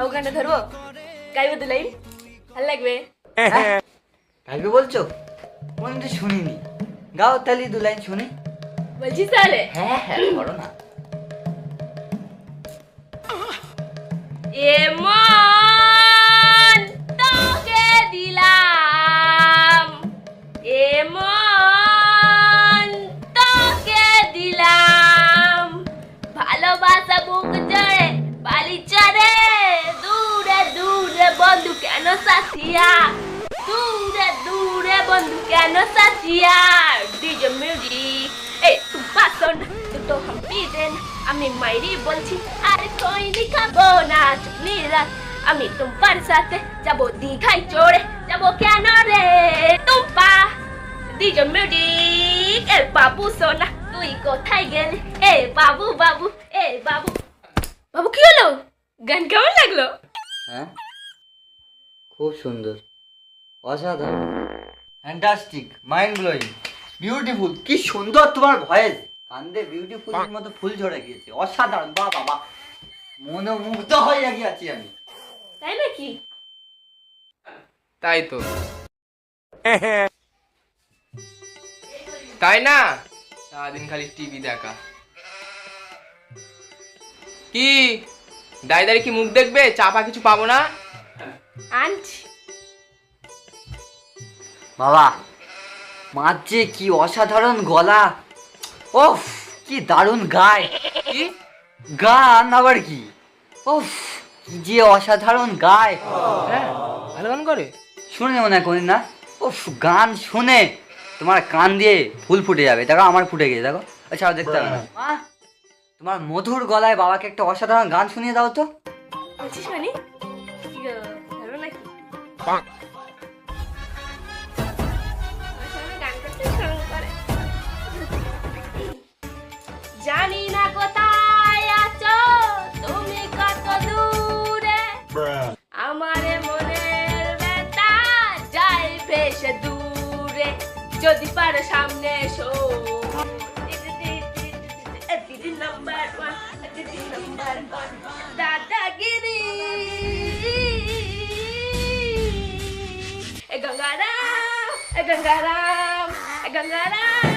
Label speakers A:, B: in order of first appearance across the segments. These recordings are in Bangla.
A: ওখানে ধরবো গাইবে দু লাইন ভালো লাগবে।
B: গাইবে বলছো? কোনদিন শুনিনি, গাও তালি দু লাইন শুনি।
A: বলছিস তাহলে?
B: হ্যাঁ হ্যাঁ করো না।
A: এমন তোকে দিলাম, এমন তোকে দিলাম, ভালোবাসা বুক জড়ে বালি চড়ে, দূরে দূরে বন্ধু কেন সাথিয়া, দূরে দূরে বন্ধু কেন সাথিয়া। ডিজে মিউজিক এই তুম পাসন তো हम पी देन আমি মাইরি বলছি আর কইনি খাবো না চুপনি রাত, আমি তোমার সাথে যাবো দীঘায় চড়ে, যাবো কেন রে টুম্পা। ডিজে মিউজিক এ বাবু সোনা তুই কোথায় গেলি, এ বাবু বাবু, এ বাবু বাবু। কি হলো, গান কেমন লাগলো?
B: হ্যাঁ খুব সুন্দর, অসাধারণ, ফ্যান্টাস্টিক, মাইন্ড ব্লোয়িং, বিউটিফুল। কি সুন্দর তোমার ভয়েস, কান্দে বিউটিফুলের মতো ফুল ঝরে গিয়েছে, অসাধারণ। বাহ বাবা, মনোমুগ্ধ হয়ে গিয়েছি আমি।
A: তাই নাকি?
C: তাই তো, তাই না? সারাদিন খালি টিভি দেখা। কি দাঁড়িয়ে কি মুখ দেখবে? চাপা কিছু পাবো না?
A: আনছি।
B: বাবা মার যে কি অসাধারণ গলা, ওফ কি দারুণ গায়।
C: কি
B: গান আবার কি, ওফ কি যে অসাধারণ গায়।
C: হ্যাঁ ভালো গান করে।
B: শুনে মনে করি না, ওফ গান শুনে তোমার কান দিয়ে ফুল ফুটে যাবে। দেখো আমার ফুটে গেছে, দেখো। আচ্ছা দেখতে হবে না। মা তোমার মধুর গলায় বাবাকে একটা অসাধারণ গান শুনিয়ে দাও তো।
A: বলছিস মানে কি গো, ভালো নাকি? গান করতে শুরু করে। জানি না কোথায় আছো তুমি, কত দূরে আমার মনের ব্যথা যাই ভেসে দূরে, যদি পারো সামনে এসো। দিদি নাম্বার ওয়ান, দিদি নাম্বার ওয়ান, দাদাগিরি এ গঙ্গারাম, এ গঙ্গারাম, এ গঙ্গারাম।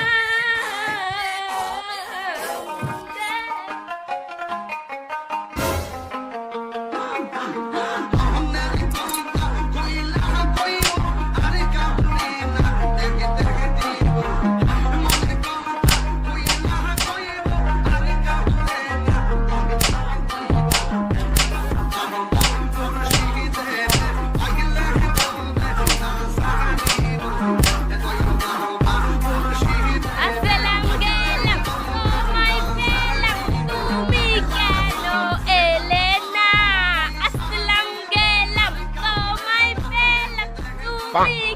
C: Bang.